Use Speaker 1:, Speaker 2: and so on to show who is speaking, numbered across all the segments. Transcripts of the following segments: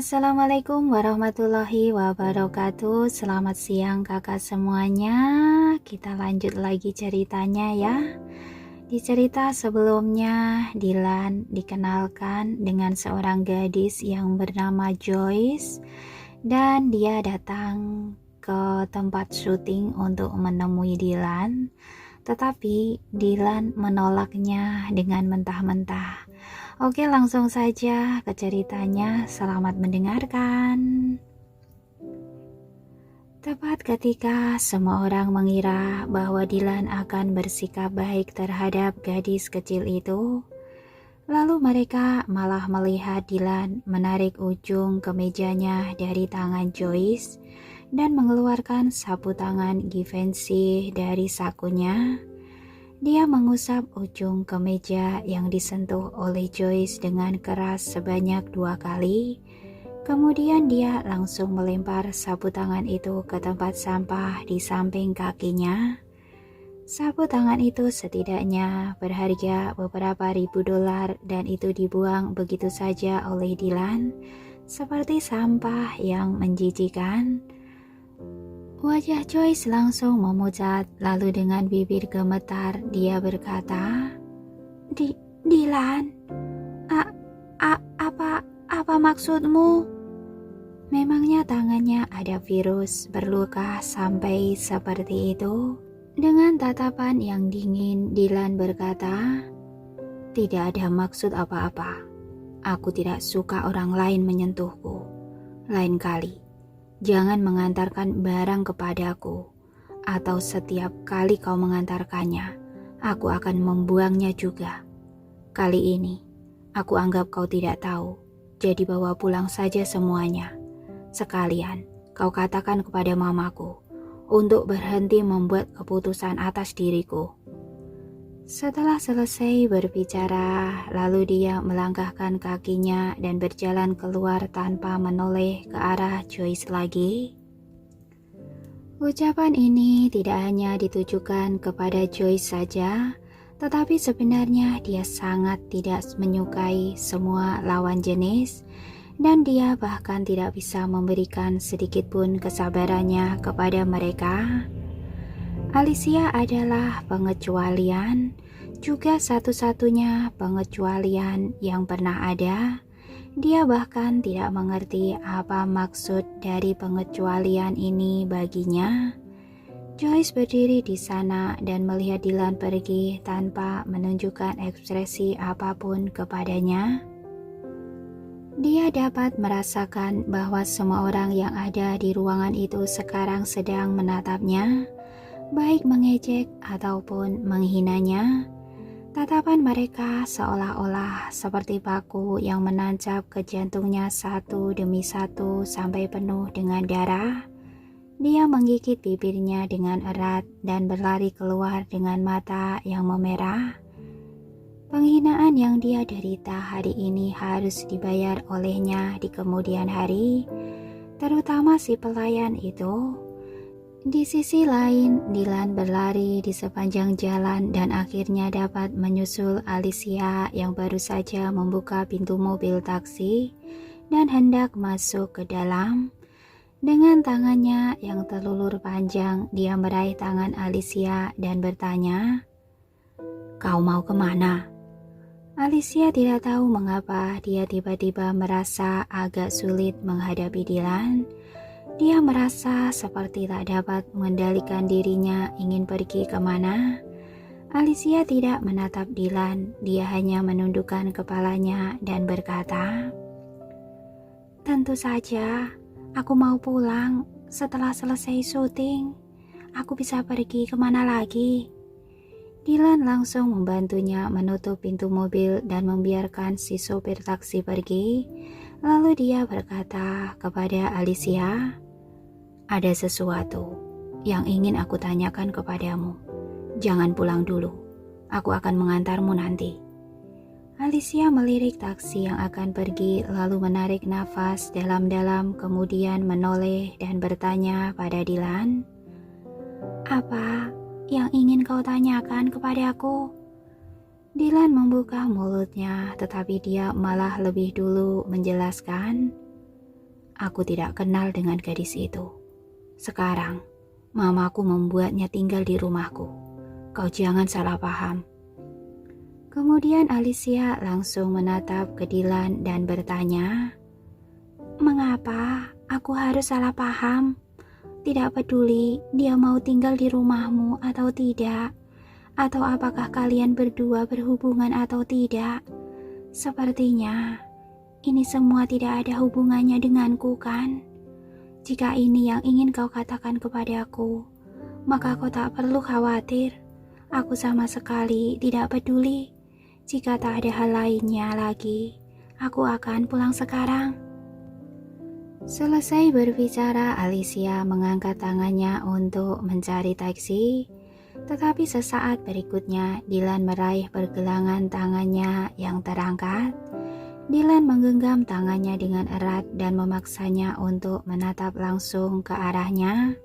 Speaker 1: Assalamualaikum warahmatullahi wabarakatuh. Selamat siang kakak semuanya. Kita lanjut lagi ceritanya ya. Di cerita sebelumnya, Dilan dikenalkan dengan seorang gadis yang bernama Joyce, dan dia datang ke tempat syuting untuk menemui Dilan. Tetapi Dilan menolaknya dengan mentah-mentah. Oke, langsung saja ke ceritanya. Selamat mendengarkan. Tepat ketika semua orang mengira bahwa Dilan akan bersikap baik terhadap gadis kecil itu, lalu mereka malah melihat Dilan menarik ujung kemejanya dari tangan Joyce dan mengeluarkan sapu tangan Givenchy dari sakunya. Dia mengusap ujung kemeja yang disentuh oleh Joyce dengan keras sebanyak 2 kali. Kemudian dia langsung melempar sapu tangan itu ke tempat sampah di samping kakinya. Sapu tangan itu setidaknya berharga beberapa ribu dolar dan itu dibuang begitu saja oleh Dilan seperti sampah yang menjijikan. Wajah Joyce langsung memucat, lalu dengan bibir gemetar dia berkata, Dilan, apa maksudmu? Memangnya tangannya ada virus berluka sampai seperti itu? Dengan tatapan yang dingin, Dilan berkata, tidak ada maksud apa-apa. Aku tidak suka orang lain menyentuhku. Lain kali, jangan mengantarkan barang kepadaku, atau setiap kali kau mengantarkannya, aku akan membuangnya juga. Kali ini, aku anggap kau tidak tahu, jadi bawa pulang saja semuanya. Sekalian, kau katakan kepada mamaku untuk berhenti membuat keputusan atas diriku. Setelah selesai berbicara, lalu dia melangkahkan kakinya dan berjalan keluar tanpa menoleh ke arah Joyce lagi. Ucapan ini tidak hanya ditujukan kepada Joyce saja, tetapi sebenarnya dia sangat tidak menyukai semua lawan jenis, dan dia bahkan tidak bisa memberikan sedikit pun kesabarannya kepada mereka. Alicia adalah pengecualian, juga satu-satunya pengecualian yang pernah ada. Dia bahkan tidak mengerti apa maksud dari pengecualian ini baginya. Joyce berdiri di sana dan melihat Dilan pergi tanpa menunjukkan ekspresi apapun kepadanya. Dia dapat merasakan bahwa semua orang yang ada di ruangan itu sekarang sedang menatapnya, baik mengejek ataupun menghinanya. Tatapan mereka seolah-olah seperti paku yang menancap ke jantungnya satu demi satu sampai penuh dengan darah. Dia menggigit bibirnya dengan erat dan berlari keluar dengan mata yang memerah. Penghinaan yang dia derita hari ini harus dibayar olehnya di kemudian hari, terutama si pelayan itu. Di sisi lain, Dilan berlari di sepanjang jalan dan akhirnya dapat menyusul Alicia yang baru saja membuka pintu mobil taksi dan hendak masuk ke dalam. Dengan tangannya yang terlulur panjang, dia meraih tangan Alicia dan bertanya, "Kau mau kemana?" Alicia tidak tahu mengapa dia tiba-tiba merasa agak sulit menghadapi Dilan. Dia merasa seperti tak dapat mengendalikan dirinya ingin pergi kemana. Alicia tidak menatap Dilan, dia hanya menundukkan kepalanya dan berkata, "Tentu saja, aku mau pulang setelah selesai syuting. Aku bisa pergi kemana lagi?" Dilan langsung membantunya menutup pintu mobil dan membiarkan si sopir taksi pergi. Lalu dia berkata kepada Alicia, "Ada sesuatu yang ingin aku tanyakan kepadamu. Jangan pulang dulu, aku akan mengantarmu nanti." Alicia melirik taksi yang akan pergi lalu menarik nafas dalam-dalam kemudian menoleh dan bertanya pada Dilan, "Apa yang ingin kau tanyakan kepadaku?" Dilan membuka mulutnya, tetapi dia malah lebih dulu menjelaskan, aku tidak kenal dengan gadis itu. Sekarang, mamaku membuatnya tinggal di rumahku. Kau jangan salah paham." Kemudian Alicia langsung menatap ke Dilan dan bertanya, "Mengapa aku harus salah paham? Tidak peduli dia mau tinggal di rumahmu atau tidak, atau apakah kalian berdua berhubungan atau tidak. Sepertinya ini semua tidak ada hubungannya denganku, kan? Jika ini yang ingin kau katakan kepadaku, maka kau tak perlu khawatir. Aku sama sekali tidak peduli. Jika tak ada hal lainnya lagi, aku akan pulang sekarang." Selesai berbicara, Alicia mengangkat tangannya untuk mencari taksi, tetapi sesaat berikutnya Dilan meraih pergelangan tangannya yang terangkat. Dilan menggenggam tangannya dengan erat dan memaksanya untuk menatap langsung ke arahnya.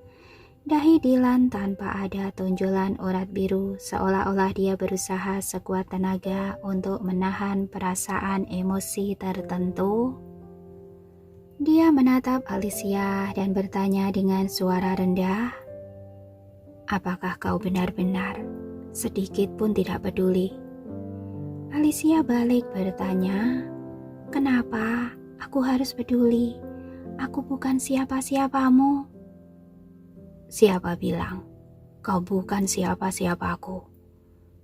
Speaker 1: Dahi Dilan tanpa ada tonjolan urat biru, seolah-olah dia berusaha sekuat tenaga untuk menahan perasaan emosi tertentu. Dia menatap Alicia dan bertanya dengan suara rendah, "Apakah kau benar-benar sedikit pun tidak peduli?" Alicia balik bertanya, "Kenapa aku harus peduli? Aku bukan siapa-siapamu." "Siapa bilang kau bukan siapa-siapaku?"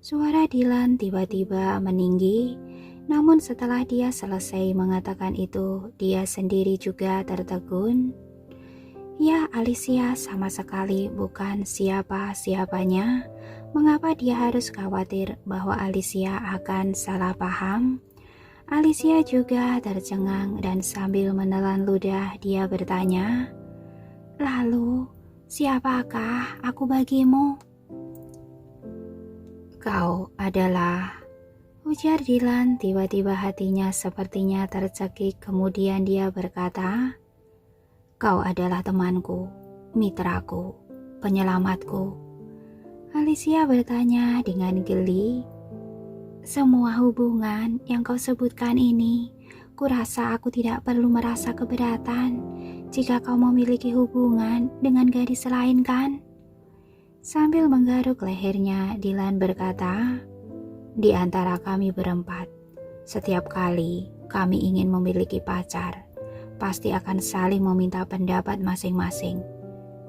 Speaker 1: Suara Dilan tiba-tiba meninggi. Namun setelah dia selesai mengatakan itu, dia sendiri juga tertegun. Ya, Alicia sama sekali bukan siapa-siapanya. Mengapa dia harus khawatir bahwa Alicia akan salah paham? Alicia juga tercengang dan sambil menelan ludah dia bertanya, "Lalu, siapakah aku bagimu?" "Kau adalah..." ujar Dilan. Tiba-tiba hatinya sepertinya tercekik. Kemudian dia berkata, "Kau adalah temanku, mitraku, penyelamatku." Alicia bertanya dengan geli, "Semua hubungan yang kau sebutkan ini, kurasa aku tidak perlu merasa keberatan jika kau memiliki hubungan dengan gadis lain, kan?" Sambil menggaruk lehernya, Dilan berkata, "Di antara kami berempat, setiap kali kami ingin memiliki pacar, pasti akan saling meminta pendapat masing-masing.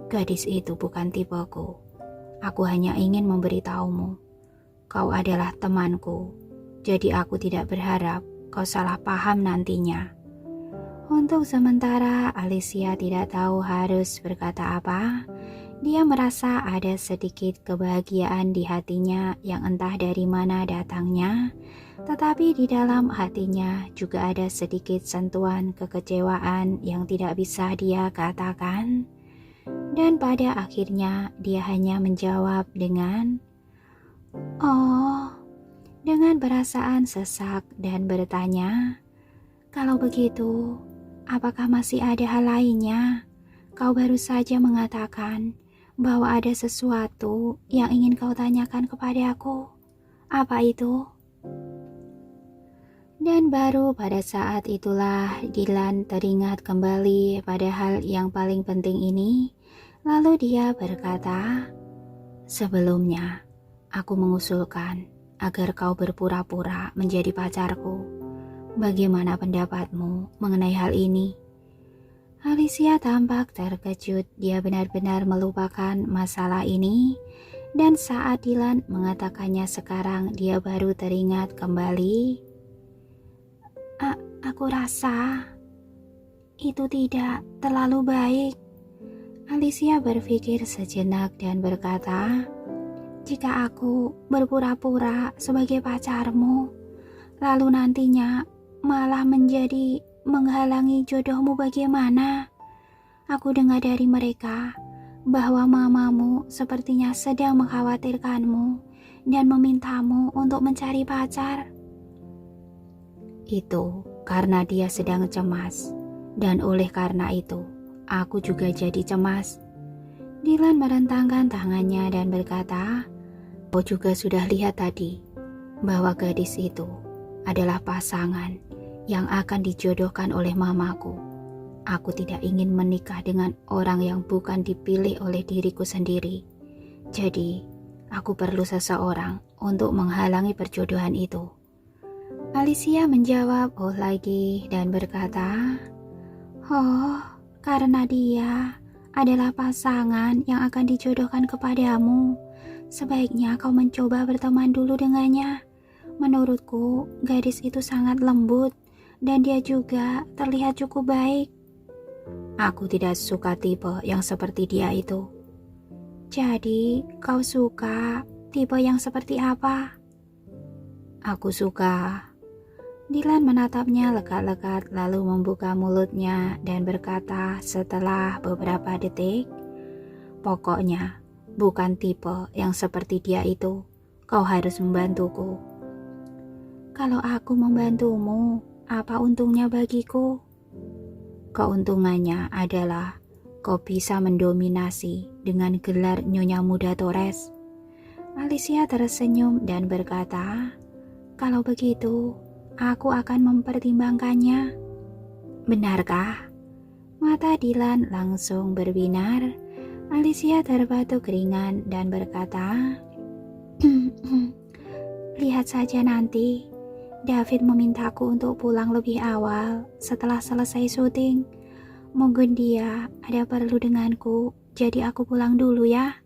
Speaker 1: Gadis itu bukan tipeku. Aku hanya ingin memberitahumu, kau adalah temanku, jadi aku tidak berharap kau salah paham nantinya." Untuk sementara, Alicia tidak tahu harus berkata apa. Dia merasa ada sedikit kebahagiaan di hatinya yang entah dari mana datangnya, tetapi di dalam hatinya juga ada sedikit sentuhan kekecewaan yang tidak bisa dia katakan. Dan pada akhirnya dia hanya menjawab dengan, "Oh," dengan perasaan sesak dan bertanya, "Kalau begitu, apakah masih ada hal lainnya? Kau baru saja mengatakan bahwa ada sesuatu yang ingin kau tanyakan kepadaku. Apa itu?" Dan baru pada saat itulah Dilan teringat kembali pada hal yang paling penting ini. Lalu dia berkata, "Sebelumnya, aku mengusulkan agar kau berpura-pura menjadi pacarku. Bagaimana pendapatmu mengenai hal ini?" Alicia tampak terkejut. Dia benar-benar melupakan masalah ini. Dan saat Dilan mengatakannya sekarang, dia baru teringat kembali. Aku rasa itu tidak terlalu baik." Alicia berpikir sejenak dan berkata, "Jika aku berpura-pura sebagai pacarmu, lalu nantinya malah menjadi menghalangi jodohmu, bagaimana? Aku dengar dari mereka bahwa mamamu sepertinya sedang mengkhawatirkanmu dan memintamu untuk mencari pacar." "Itu karena dia sedang cemas, dan oleh karena itu aku juga jadi cemas." Dilan merentangkan tangannya dan berkata, "Kau juga sudah lihat tadi bahwa gadis itu adalah pasangan yang akan dijodohkan oleh mamaku. Aku tidak ingin menikah dengan orang yang bukan dipilih oleh diriku sendiri. Jadi, aku perlu seseorang untuk menghalangi perjodohan itu. Alicia menjawab oh lagi dan berkata, "Oh, karena dia adalah pasangan yang akan dijodohkan kepadamu. Sebaiknya kau mencoba berteman dulu dengannya. Menurutku, gadis itu sangat lembut dan dia juga terlihat cukup baik." Aku tidak suka tipe yang seperti dia itu. Jadi, kau suka tipe yang seperti apa? Aku suka. Dylan menatapnya lekat-lekat lalu membuka mulutnya dan berkata setelah beberapa detik, "Pokoknya, bukan tipe yang seperti dia itu. Kau harus membantuku." "Kalau aku membantumu, apa untungnya bagiku?" "Keuntungannya adalah kau bisa mendominasi dengan gelar Nyonya Muda Torres." Alicia tersenyum dan berkata, "Kalau begitu, aku akan mempertimbangkannya." "Benarkah?" Mata Dylan langsung berbinar. Alicia terbatuk ringan dan berkata, "Lihat saja nanti. David memintaku untuk pulang lebih awal setelah selesai syuting. Mungkin dia ada perlu denganku, jadi aku pulang dulu ya."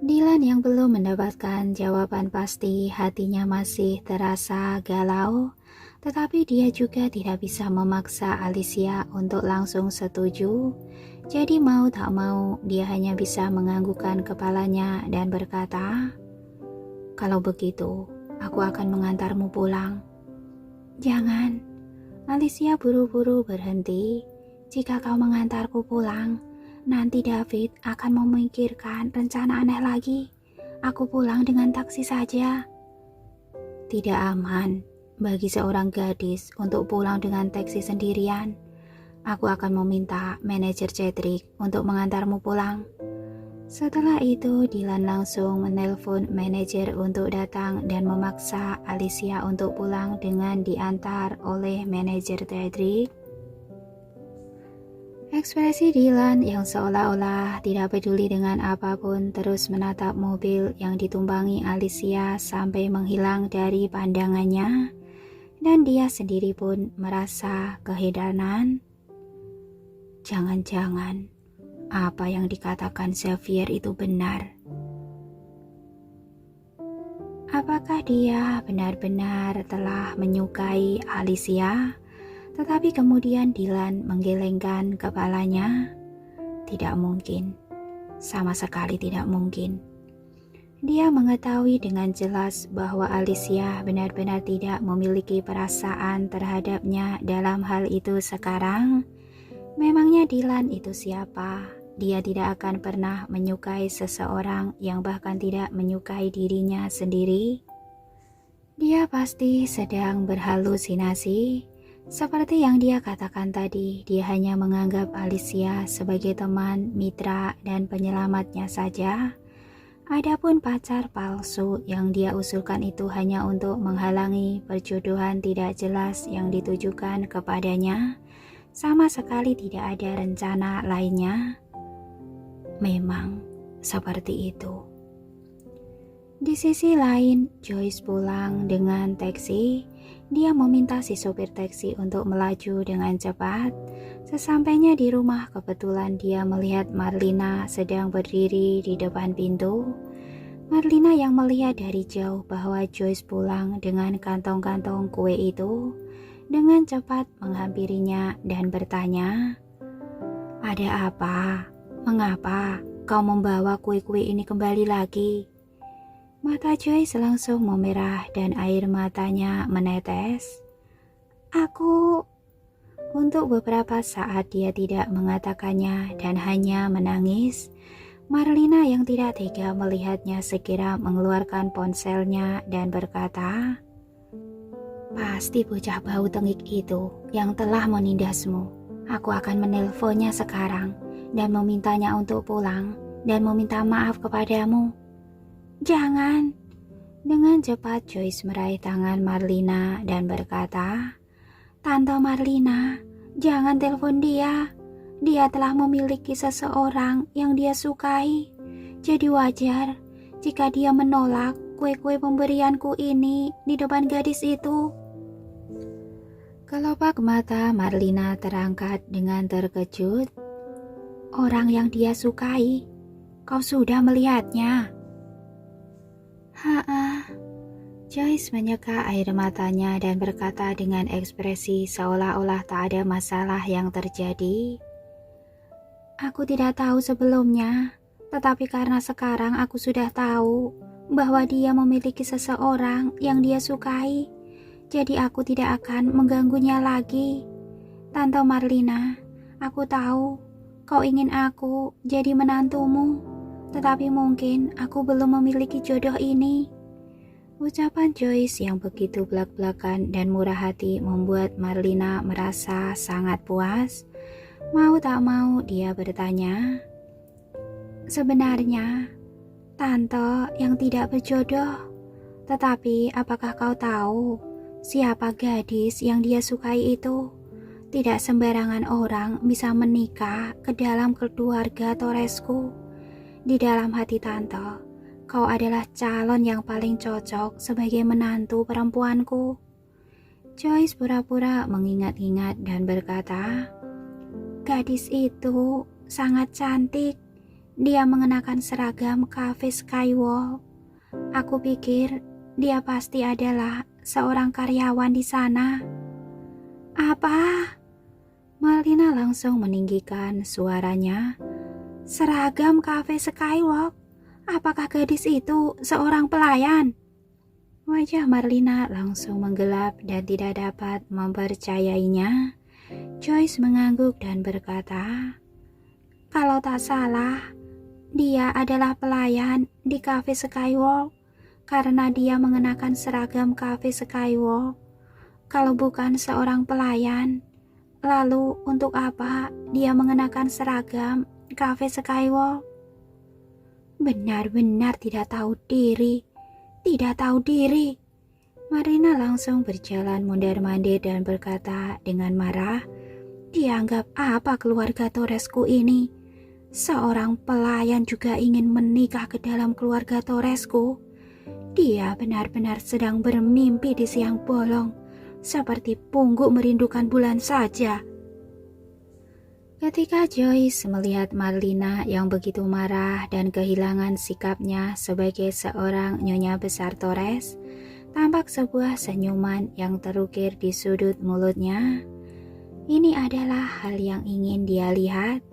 Speaker 1: Dylan yang belum mendapatkan jawaban pasti, hatinya masih terasa galau, tetapi dia juga tidak bisa memaksa Alicia untuk langsung setuju. Jadi mau tak mau, dia hanya bisa menganggukkan kepalanya dan berkata, "Kalau begitu, aku akan mengantarmu pulang." "Jangan." Alicia buru-buru berhenti. "Jika kau mengantarku pulang, nanti David akan memikirkan rencana aneh lagi. Aku pulang dengan taksi saja." "Tidak aman bagi seorang gadis untuk pulang dengan taksi sendirian. Aku akan meminta manajer Cedric untuk mengantarmu pulang." Setelah itu, Dylan langsung menelpon manajer untuk datang dan memaksa Alicia untuk pulang dengan diantar oleh manajer Cedric. Ekspresi Dylan yang seolah-olah tidak peduli dengan apapun terus menatap mobil yang ditumpangi Alicia sampai menghilang dari pandangannya, dan dia sendiri pun merasa kehedanan. Jangan-jangan apa yang dikatakan Xavier itu benar. Apakah dia benar-benar telah menyukai Alicia? Tetapi kemudian Dylan menggelengkan kepalanya. Tidak mungkin, sama sekali tidak mungkin. Dia mengetahui dengan jelas bahwa Alicia benar-benar tidak memiliki perasaan terhadapnya dalam hal itu sekarang. Memangnya Dylan itu siapa? Dia tidak akan pernah menyukai seseorang yang bahkan tidak menyukai dirinya sendiri. Dia pasti sedang berhalusinasi. Seperti yang dia katakan tadi, dia hanya menganggap Alicia sebagai teman, mitra, dan penyelamatnya saja. Adapun pacar palsu yang dia usulkan itu hanya untuk menghalangi perjodohan tidak jelas yang ditujukan kepadanya. Sama sekali tidak ada rencana lainnya. Memang seperti itu. Di sisi lain, Joyce pulang dengan taksi. Dia meminta si sopir taksi untuk melaju dengan cepat. Sesampainya di rumah, kebetulan dia melihat Marlina sedang berdiri di depan pintu. Marlina yang melihat dari jauh bahwa Joyce pulang dengan kantong-kantong kue itu, dengan cepat menghampirinya dan bertanya, "Ada apa? Mengapa kau membawa kue-kue ini kembali lagi?" Mata Joyce langsung memerah dan air matanya menetes. "Aku..." Untuk beberapa saat dia tidak mengatakannya dan hanya menangis. Marlina yang tidak tega melihatnya segera mengeluarkan ponselnya dan berkata, "Pasti bocah bau tengik itu yang telah menindasmu. Aku akan menelponnya sekarang dan memintanya untuk pulang dan meminta maaf kepadamu." "Jangan." Dengan cepat Joyce meraih tangan Marlina dan berkata, "Tante Marlina, Jangan telepon dia. Dia telah memiliki seseorang yang dia sukai. Jadi wajar jika dia menolak kue-kue pemberianku ini di depan gadis itu. Kelopak mata Marlina terangkat dengan terkejut. Orang yang dia sukai, kau sudah melihatnya? Haa. Joyce menyeka air matanya dan berkata dengan ekspresi seolah-olah tak ada masalah yang terjadi. Aku tidak tahu sebelumnya, tetapi karena sekarang aku sudah tahu bahwa dia memiliki seseorang yang dia sukai, jadi aku tidak akan mengganggunya lagi. Tante Marlina, aku tahu kau ingin aku jadi menantumu, tetapi mungkin aku belum memiliki jodoh ini. Ucapan Joyce yang begitu belak-belakan dan murah hati membuat Marlina merasa sangat puas. Mau tak mau dia bertanya, sebenarnya tante yang tidak berjodoh, tetapi apakah kau tahu siapa gadis yang dia sukai itu? Tidak sembarangan orang bisa menikah ke dalam keluarga Torresku. Di dalam hati tante, kau adalah calon yang paling cocok sebagai menantu perempuanku. Joyce pura-pura mengingat-ingat dan berkata, gadis itu sangat cantik. Dia mengenakan seragam cafe Skywall. Aku pikir dia pasti adalah seorang karyawan di sana. Apa? Marlina langsung meninggikan suaranya. Seragam cafe Skywalk? Apakah gadis itu seorang pelayan? Wajah Marlina langsung menggelap dan tidak dapat mempercayainya. Joyce mengangguk dan berkata, kalau tak salah, dia adalah pelayan di cafe Skywalk karena dia mengenakan seragam cafe Skywalk. Kalau bukan seorang pelayan, lalu untuk apa dia mengenakan seragam cafe Skywalk? Benar-benar tidak tahu diri. Tidak tahu diri. Marlina langsung berjalan mondar-mandir dan berkata dengan marah, dianggap apa keluarga Torresku ini? Seorang pelayan juga ingin menikah ke dalam keluarga Torresku. Dia benar-benar sedang bermimpi di siang bolong, seperti pungguk merindukan bulan saja. Ketika Joyce melihat Marlina yang begitu marah dan kehilangan sikapnya sebagai seorang nyonya besar Torres, tampak sebuah senyuman yang terukir di sudut mulutnya. Ini adalah hal yang ingin dia lihat.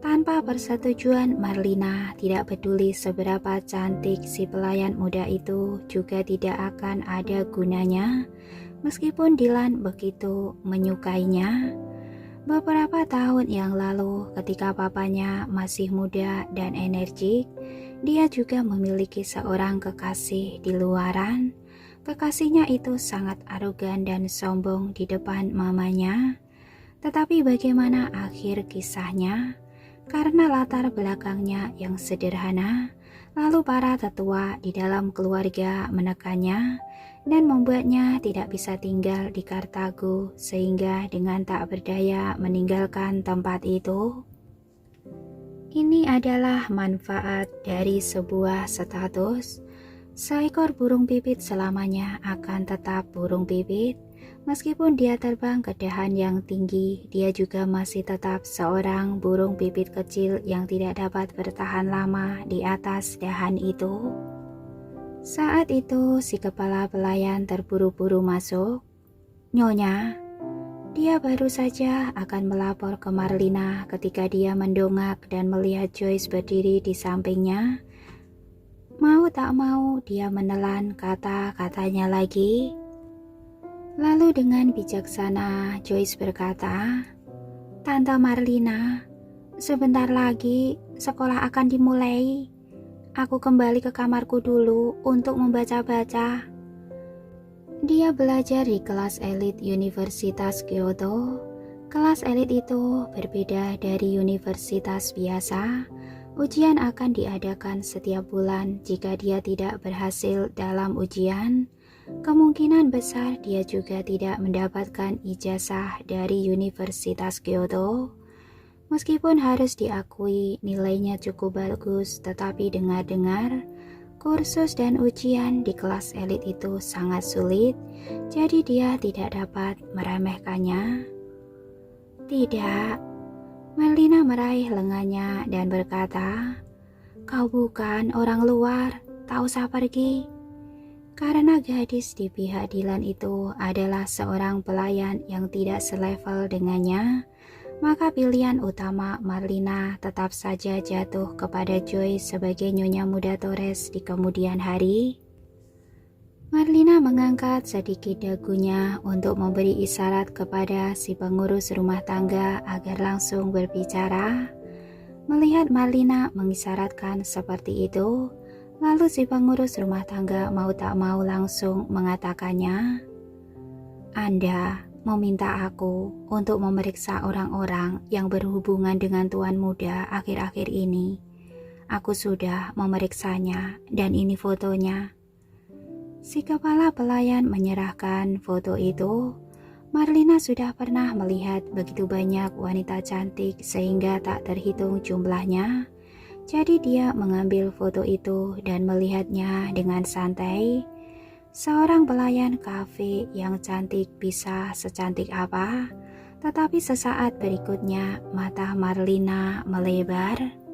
Speaker 1: Tanpa persetujuan Marlina, tidak peduli seberapa cantik si pelayan muda itu juga tidak akan ada gunanya, meskipun Dylan begitu menyukainya. Beberapa tahun yang lalu, ketika papanya masih muda dan energik, dia juga memiliki seorang kekasih di luaran. Kekasihnya itu sangat arogan dan sombong di depan mamanya. Tetapi bagaimana akhir kisahnya? Karena latar belakangnya yang sederhana, lalu para tetua di dalam keluarga menekannya dan membuatnya tidak bisa tinggal di Kartago sehingga dengan tak berdaya meninggalkan tempat itu. Ini adalah manfaat dari sebuah status. Seekor burung pipit selamanya akan tetap burung pipit. Meskipun dia terbang ke dahan yang tinggi, dia juga masih tetap seorang burung pipit kecil yang tidak dapat bertahan lama di atas dahan itu. Saat itu si kepala pelayan terburu-buru masuk. Nyonya, dia baru saja akan melapor ke Marlina ketika dia mendongak dan melihat Joyce berdiri di sampingnya. Mau tak mau dia menelan kata-katanya lagi. Lalu dengan bijaksana Joyce berkata, Tante Marlina, sebentar lagi sekolah akan dimulai. Aku kembali ke kamarku dulu untuk membaca-baca. Dia belajar di kelas elit Universitas Kyoto. Kelas elit itu berbeda dari universitas biasa. Ujian akan diadakan setiap bulan. Jika dia tidak berhasil dalam ujian, Kemungkinan besar dia juga tidak mendapatkan ijazah dari Universitas Kyoto. Meskipun harus diakui nilainya cukup bagus, tetapi dengar-dengar kursus dan ujian di kelas elit itu sangat sulit, jadi dia tidak dapat meremehkannya. Tidak, Marlina meraih lengannya dan berkata, "Kau bukan orang luar, tak usah pergi." Karena gadis di pihak Dilan itu adalah seorang pelayan yang tidak selevel dengannya, maka pilihan utama Marlina tetap saja jatuh kepada Joy sebagai nyonya muda Torres di kemudian hari. Marlina mengangkat sedikit dagunya untuk memberi isyarat kepada si pengurus rumah tangga agar langsung berbicara. Melihat Marlina mengisyaratkan seperti itu, lalu si pengurus rumah tangga mau tak mau langsung mengatakannya, "Anda meminta aku untuk memeriksa orang-orang yang berhubungan dengan tuan muda akhir-akhir ini. Aku sudah memeriksanya dan ini fotonya." Si kepala pelayan menyerahkan foto itu. Marlina sudah pernah melihat begitu banyak wanita cantik sehingga tak terhitung jumlahnya. Jadi dia mengambil foto itu dan melihatnya dengan santai. Seorang pelayan kafe yang cantik bisa secantik apa? Tetapi sesaat berikutnya mata Marlina melebar.